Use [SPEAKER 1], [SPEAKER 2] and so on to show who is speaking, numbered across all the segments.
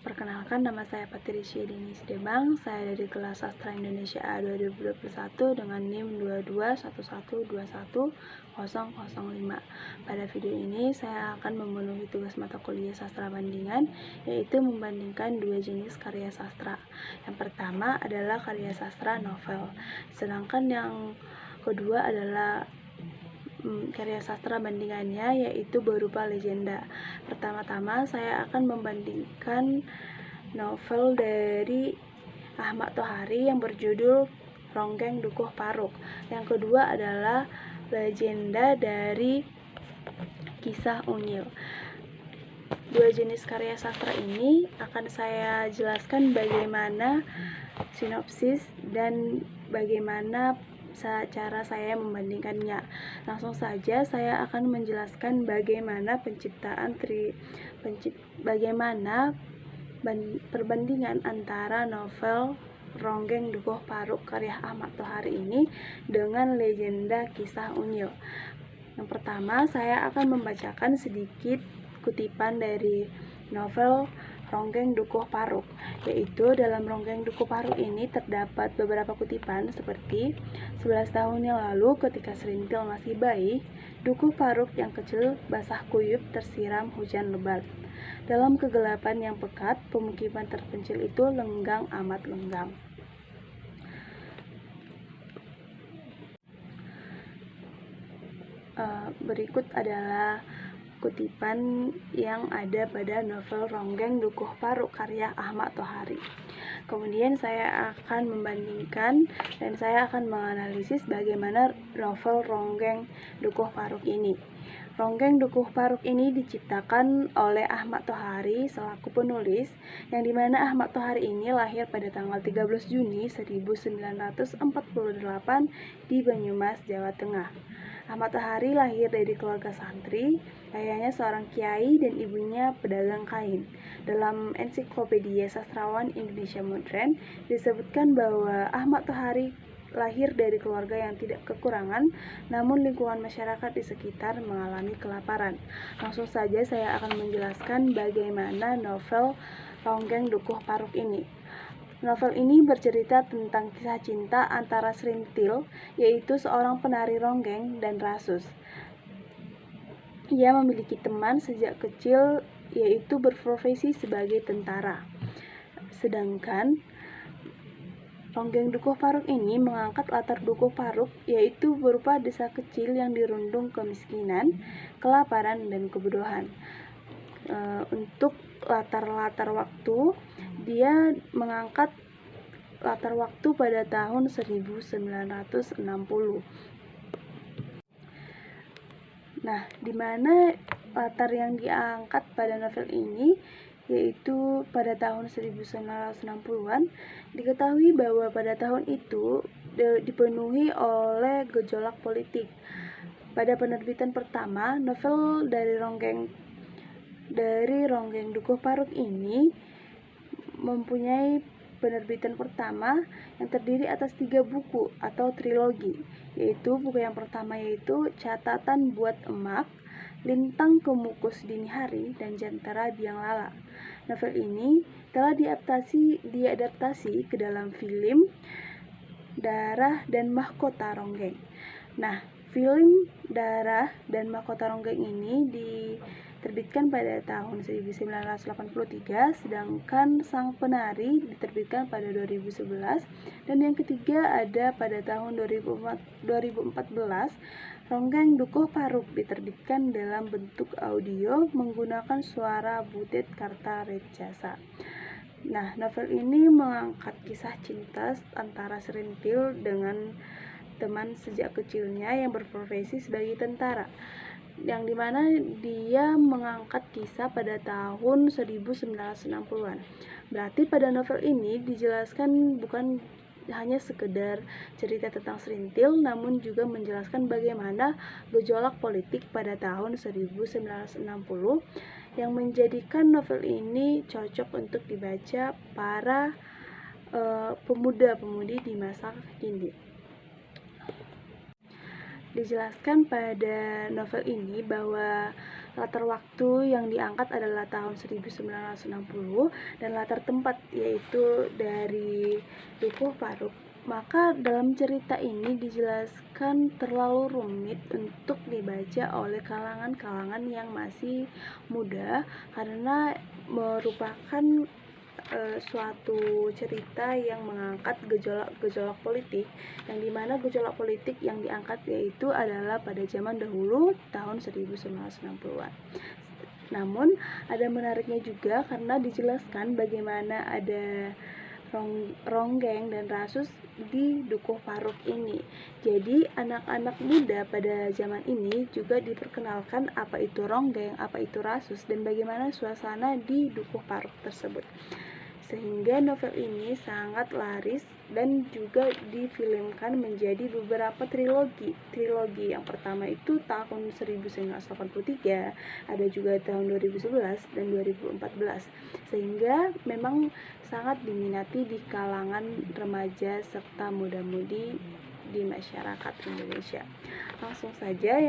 [SPEAKER 1] Perkenalkan, nama saya Patricia Dini Sidebang. Saya dari kelas Sastra Indonesia A 2021 dengan NIM 2211211005. Pada video ini saya akan memenuhi tugas mata kuliah sastra bandingan, yaitu membandingkan dua jenis karya sastra. Yang pertama adalah karya sastra novel, sedangkan yang kedua adalah karya sastra bandingannya, yaitu berupa legenda. Pertama-tama saya akan membandingkan novel dari Ahmad Tohari yang berjudul Ronggeng Dukuh Paruk. Yang kedua adalah legenda dari Kisah Unyil. Dua jenis karya sastra ini akan saya jelaskan bagaimana sinopsis dan bagaimana cara saya membandingkannya. Langsung saja saya akan menjelaskan bagaimana perbandingan antara novel Ronggeng Dukuh Paruk karya Ahmad Tohari ini dengan legenda Kisah Unyil. Yang pertama, saya akan membacakan sedikit kutipan dari novel Ronggeng Dukuh Paruk, yaitu dalam Ronggeng Dukuh Paruk ini terdapat beberapa kutipan seperti 11 tahun yang lalu ketika Serintil masih bayi, Dukuh Paruk yang kecil basah kuyup tersiram hujan lebat. Dalam kegelapan yang pekat, pemukiman terpencil itu lenggang amat lenggang. Berikut adalah kutipan yang ada pada novel Ronggeng Dukuh Paruk karya Ahmad Tohari. Kemudian saya akan membandingkan dan saya akan menganalisis bagaimana novel Ronggeng Dukuh Paruk ini. Ronggeng Dukuh Paruk ini diciptakan oleh Ahmad Tohari selaku penulis, yang dimana Ahmad Tohari ini lahir pada tanggal 13 Juni 1948 di Banyumas, Jawa Tengah. Ahmad Tohari lahir dari keluarga santri, ayahnya seorang kiai dan ibunya pedagang kain. Dalam Ensiklopedia Sastrawan Indonesia Modern disebutkan bahwa Ahmad Tohari lahir dari keluarga yang tidak kekurangan, namun lingkungan masyarakat di sekitar mengalami kelaparan. Langsung saja saya akan menjelaskan bagaimana novel Ronggeng Dukuh Paruk ini. Novel ini bercerita tentang kisah cinta antara Serintil, yaitu seorang penari ronggeng, dan Rasus. Ia memiliki teman sejak kecil, yaitu berprofesi sebagai tentara. Sedangkan Ronggeng Dukuh Paruk ini mengangkat latar Dukuh Paruk, yaitu berupa desa kecil yang dirundung kemiskinan, kelaparan, dan kebodohan. Untuk latar waktu, dia mengangkat latar waktu pada tahun 1960. Nah, di mana latar yang diangkat pada novel ini yaitu pada tahun 1960-an, diketahui bahwa pada tahun itu dipenuhi oleh gejolak politik. Pada penerbitan pertama, novel dari Ronggeng Dukuh Paruk ini mempunyai penerbitan pertama yang terdiri atas 3 buku atau trilogi, yaitu buku yang pertama yaitu Catatan Buat Emak, Lintang Kemukus Dini Hari, dan Jantara Biang Lala. Novel ini telah diadaptasi ke dalam film Darah dan Mahkota Ronggeng. Nah, film Darah dan Mahkota Ronggeng ini diterbitkan pada tahun 1983, sedangkan Sang Penari diterbitkan pada 2011, dan yang ketiga ada pada tahun 2014. Ronggeng Dukuh Paruk diterbitkan dalam bentuk audio menggunakan suara Butet Kartarecasa. Nah, novel ini mengangkat kisah cinta antara Serintil dengan teman sejak kecilnya yang berprofesi sebagai tentara, yang dimana dia mengangkat kisah pada tahun 1960-an. Berarti pada novel ini dijelaskan bukan hanya sekedar cerita tentang Serintil, namun juga menjelaskan bagaimana gejolak politik pada tahun 1960 yang menjadikan novel ini cocok untuk dibaca para pemuda-pemudi di masa kini. Dijelaskan pada novel ini bahwa Latar waktu yang diangkat adalah tahun 1960 dan latar tempat yaitu dari Dukuh Paruk. Maka dalam cerita ini dijelaskan terlalu rumit untuk dibaca oleh kalangan-kalangan yang masih muda karena merupakan suatu cerita yang mengangkat gejolak politik, yang dimana gejolak politik yang diangkat yaitu adalah pada zaman dahulu tahun 1960-an. Namun ada menariknya juga karena dijelaskan bagaimana ada ronggeng dan rasus di Dukuh Paruk ini. Jadi anak-anak muda pada zaman ini juga diperkenalkan apa itu ronggeng, apa itu rasus, dan bagaimana suasana di Dukuh Paruk tersebut. Sehingga novel ini sangat laris dan juga difilmkan menjadi beberapa trilogi. Trilogi yang pertama itu tahun 1983, ada juga tahun 2011 dan 2014. Sehingga memang sangat diminati di kalangan remaja serta muda-mudi di masyarakat Indonesia. Langsung saja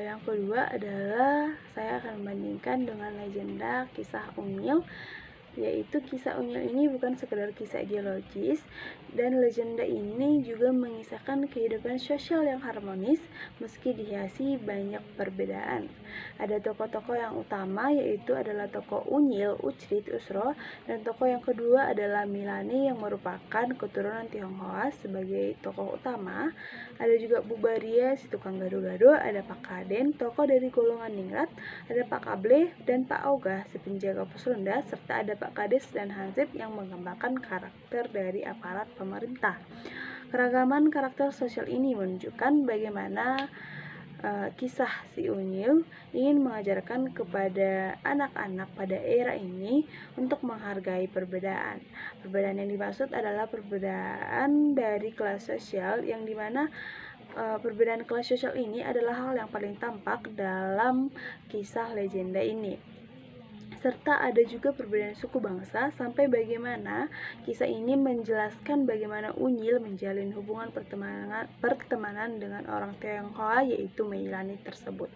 [SPEAKER 1] yang kedua adalah saya akan membandingkan dengan legenda Kisah Unyil, yaitu Kisah Unyil ini bukan sekedar kisah ideologis, dan legenda ini juga mengisahkan kehidupan sosial yang harmonis meski dihiasi banyak perbedaan. Ada tokoh-tokoh yang utama yaitu adalah tokoh Unyil, Ucrit, Usro, dan tokoh yang kedua adalah Milani yang merupakan keturunan Tionghoa sebagai tokoh utama. Ada juga Bu Baria, si tukang gado-gado, ada Pak Kaden, tokoh dari golongan ningrat, ada Pak Kable dan Pak Ogah, si penjaga pos ronda, serta ada Pak Kades dan Hansip yang menggambarkan karakter dari aparat pemerintah. Keragaman karakter sosial ini menunjukkan bagaimana kisah si Unyil ingin mengajarkan kepada anak-anak pada era ini untuk menghargai perbedaan. Perbedaan yang dimaksud adalah perbedaan dari kelas sosial, yang dimana perbedaan kelas sosial ini adalah hal yang paling tampak dalam kisah legenda ini. Serta ada juga perbedaan suku bangsa, sampai bagaimana kisah ini menjelaskan bagaimana Unyil menjalin hubungan pertemanan dengan orang Tionghoa yaitu Meilani tersebut.